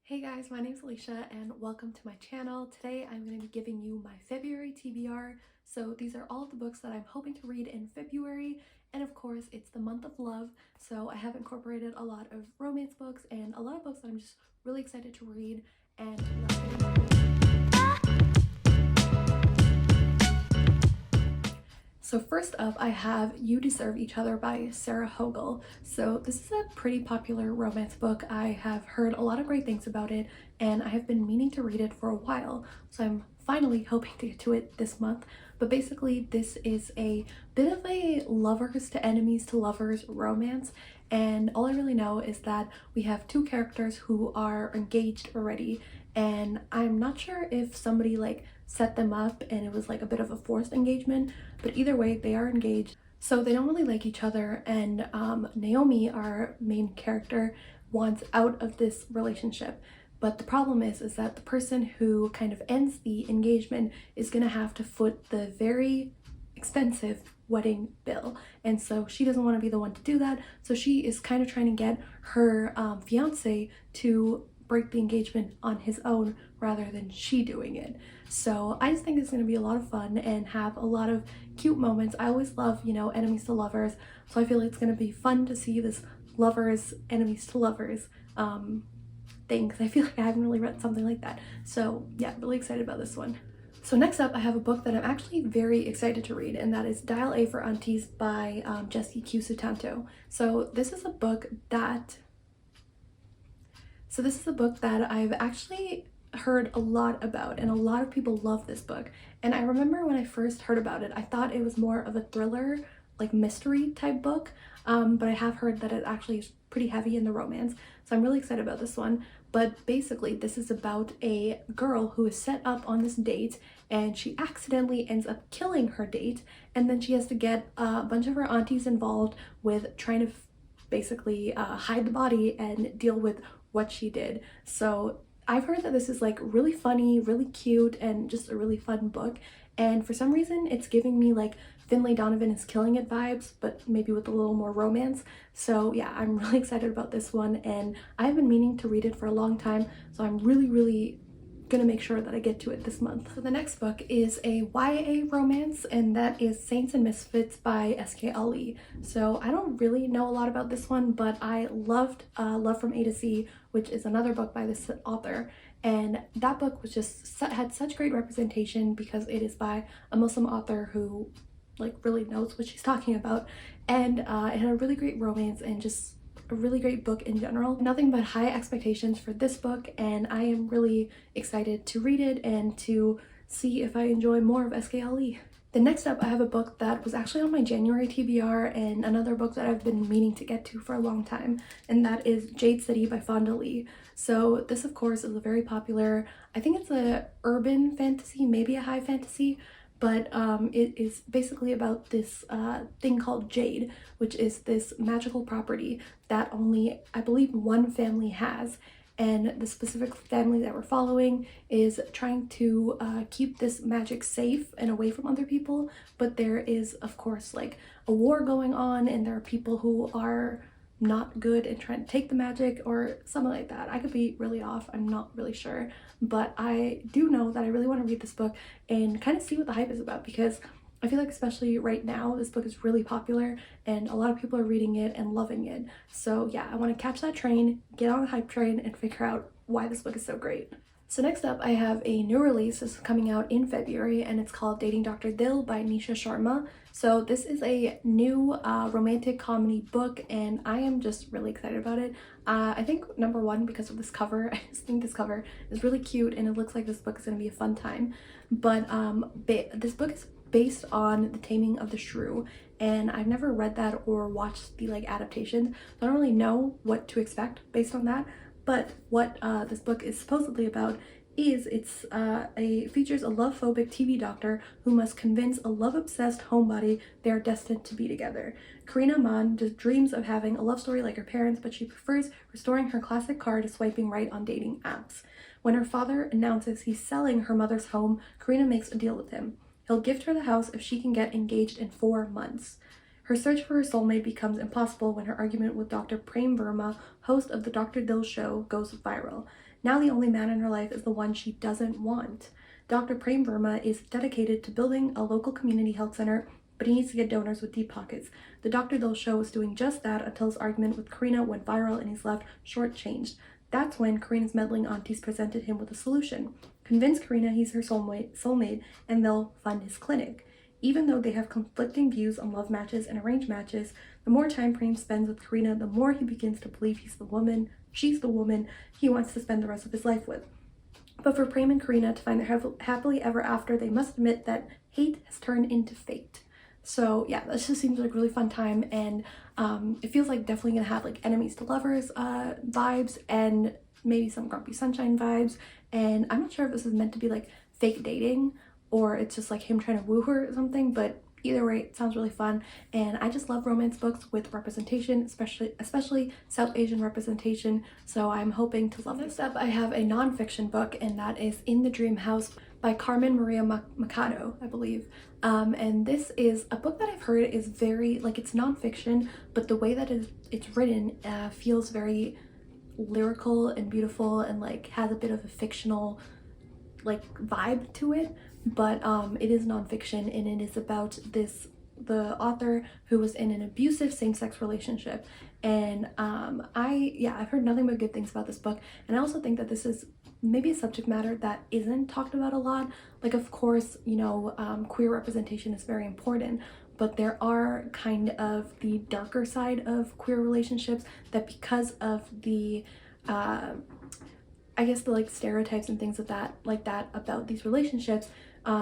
Hey guys, my name is Alisha and welcome to my channel. Today I'm going to be giving you my February TBR. So these are all of the books that I'm hoping to read in February, and of course it's the month of love, so I have incorporated a lot of romance books and a lot of books that I'm just really excited to read. And so first up, I have You Deserve Each Other by Sarah Hogle. So this is a pretty popular romance book. I have heard a lot of great things about it, and I have been meaning to read it for a while. So I'm finally hoping to get to it this month. But basically, this is a bit of a lovers to enemies to lovers romance. And all I really know is that we have two characters who are engaged already, and I'm not sure if somebody set them up and it was like a bit of a forced engagement, but either way they are engaged. So they don't really like each other, and Naomi, our main character, wants out of this relationship. But the problem is that the person who kind of ends the engagement is gonna have to foot the very expensive wedding bill, and so she doesn't want to be the one to do that. So she is kind of trying to get her fiance to break the engagement on his own rather than she doing it. So I just think it's going to be a lot of fun and have a lot of cute moments. I always love, enemies to lovers, so I feel like it's going to be fun to see this lovers enemies to lovers thing, because I feel like I haven't really read something like that. So yeah, really excited about this one. So next up, I have a book that I'm actually very excited to read, and that is Dial A for Aunties by Jessie Q. Sutanto. So this is a book that I've actually heard a lot about, and a lot of people love this book. And I remember when I first heard about it, I thought it was more of a thriller, like mystery type book, but I have heard that it actually is pretty heavy in the romance, so I'm really excited about this one. But basically, this is about a girl who is set up on this date, and she accidentally ends up killing her date, and then she has to get a bunch of her aunties involved with trying to basically hide the body and deal with what she did. So I've heard that this is like really funny, really cute, and just a really fun book, and for some reason it's giving me like Finlay Donovan is Killing It vibes, but maybe with a little more romance. So yeah, I'm really excited about this one, and I've been meaning to read it for a long time, so I'm really gonna make sure that I get to it this month. So the next book is a YA romance, and that is Saints and Misfits by S.K. Ali. So I don't really know a lot about this one, but I loved Love from A to Z, which is another book by this author, and that book was just had such great representation because it is by a Muslim author who really knows what she's talking about, and it had a really great romance and just a really great book in general. Nothing but high expectations for this book, and I am really excited to read it and to see if I enjoy more of S.K. Ali. Then next up, I have a book that was actually on my January TBR, and another book that I've been meaning to get to for a long time, and that is Jade City by Fonda Lee. So this, of course, is a very popular, I think it's a urban fantasy, maybe a high fantasy, but it is basically about this thing called jade, which is this magical property that only, I believe, one family has. And the specific family that we're following is trying to keep this magic safe and away from other people, but there is, of course, like a war going on, and there are people who are not good and trying to take the magic or something like that. I could be really off, I'm not really sure, but I do know that I really want to read this book and kind of see what the hype is about, because I feel like especially right now this book is really popular and a lot of people are reading it and loving it. So yeah, I want to catch that train, get on the hype train, and figure out why this book is so great. So next up, I have a new release. This is coming out in February, and it's called Dating Dr. Dill by Nisha Sharma. So this is a new romantic comedy book, and I am just really excited about it. I think number one, because of this cover. I just think this cover is really cute, and it looks like this book is going to be a fun time. But this book is based on The Taming of the Shrew, and I've never read that or watched the adaptation, so I don't really know what to expect based on that. But what this book is supposedly about is features a love-phobic TV doctor who must convince a love-obsessed homebody they are destined to be together. Karina Mann just dreams of having a love story like her parents, but she prefers restoring her classic car to swiping right on dating apps. When her father announces he's selling her mother's home, Karina makes a deal with him. He'll gift her the house if she can get engaged in 4 months. Her search for her soulmate becomes impossible when her argument with Dr. Prem Verma, host of the Dr. Dill show, goes viral. Now the only man in her life is the one she doesn't want. Dr. Prem Verma is dedicated to building a local community health center, but he needs to get donors with deep pockets. The Dr. Dill show is doing just that until his argument with Karina went viral and he's left shortchanged. That's when Karina's meddling aunties presented him with a solution. Convince Karina he's her soulmate and they'll fund his clinic. Even though they have conflicting views on love matches and arranged matches, the more time Prem spends with Karina, the more he begins to believe she's the woman he wants to spend the rest of his life with. But for Prem and Karina to find their happily ever after, they must admit that hate has turned into fate. So yeah, this just seems like a really fun time, and it feels like definitely gonna have like enemies to lovers vibes and maybe some Grumpy Sunshine vibes. And I'm not sure if this is meant to be like fake dating or it's just like him trying to woo her or something, but either way, it sounds really fun. And I just love romance books with representation, especially South Asian representation. So I'm hoping to love this. Next up, I have a nonfiction book, and that is In the Dream House by Carmen Maria Machado, I believe. And this is a book that I've heard is very, like, it's nonfiction, but the way that it's written feels very lyrical and beautiful and like has a bit of a fictional like vibe to it. But it is nonfiction, and it is about the author who was in an abusive same-sex relationship. And I've heard nothing but good things about this book, and I also think that this is maybe a subject matter that isn't talked about a lot. Like, of course, you know, queer representation is very important, but there are kind of the darker side of queer relationships that, because of the I guess the like stereotypes and things of that like that about these relationships,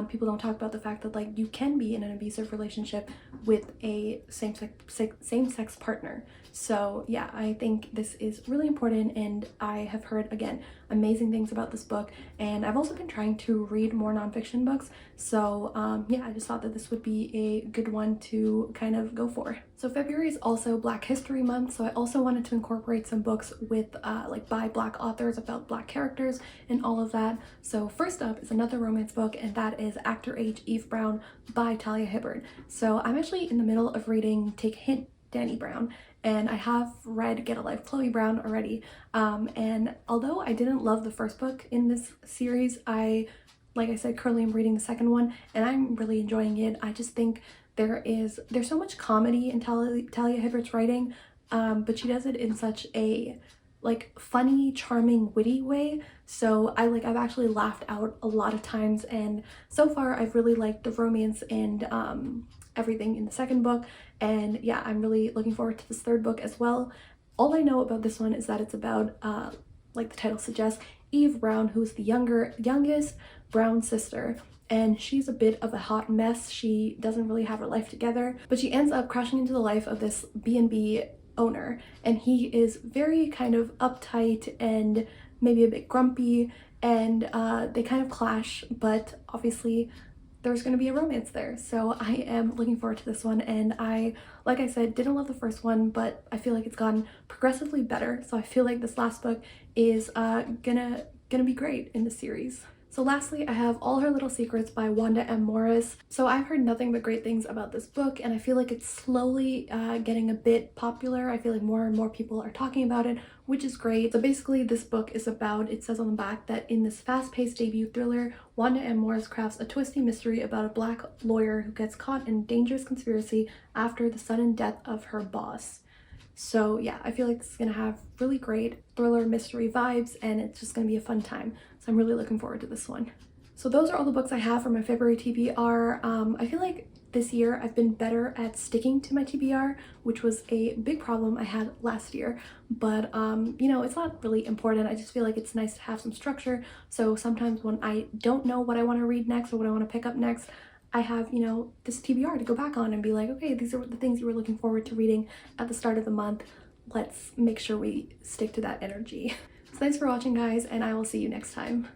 people don't talk about the fact that like you can be in an abusive relationship with a same-sex partner. So yeah, I think this is really important, and I have heard, again, amazing things about this book. And I've also been trying to read more nonfiction books, so yeah, I just thought that this would be a good one to kind of go for. So February is also Black History Month, so I also wanted to incorporate some books with like by Black authors about Black characters and all of that. So first up is another romance book, and that is Actor H. Eve Brown by Talia Hibbert. So I'm actually in the middle of reading Take a Hint, Danny Brown, and I have read Get a Life, Chloe Brown already. And although I didn't love the first book in this series, like I said, currently I'm reading the second one and I'm really enjoying it. I just think there's so much comedy in Talia Hibbert's writing, but she does it in such a like funny, charming, witty way. So I've actually laughed out a lot of times, and so far I've really liked the romance and everything in the second book. And yeah, I'm really looking forward to this third book as well. All I know about this one is that it's about like the title suggests, Eve Brown, who's the youngest Brown sister, and she's a bit of a hot mess. She doesn't really have her life together, but she ends up crashing into the life of this B&B owner, and he is very kind of uptight and maybe a bit grumpy, and they kind of clash, but obviously there's going to be a romance there. So I am looking forward to this one, and like I said, didn't love the first one, but I feel like it's gotten progressively better, so I feel like this last book is gonna be great in the series. So lastly, I have All Her Little Secrets by Wanda M. Morris. So I've heard nothing but great things about this book, and I feel like it's slowly getting a bit popular. I feel like more and more people are talking about it, which is great. So basically this book is about, it says on the back that in this fast-paced debut thriller, Wanda M. Morris crafts a twisty mystery about a Black lawyer who gets caught in a dangerous conspiracy after the sudden death of her boss. So yeah, I feel like this is gonna have really great thriller mystery vibes, and it's just gonna be a fun time. So I'm really looking forward to this one. So those are all the books I have for my February TBR. I feel like this year I've been better at sticking to my TBR, which was a big problem I had last year. But you know, it's not really important. I just feel like it's nice to have some structure. So sometimes when I don't know what I want to read next or what I want to pick up next, I have, you know, this TBR to go back on and be like, okay, these are the things you were looking forward to reading at the start of the month. Let's make sure we stick to that energy. So thanks for watching, guys, and I will see you next time.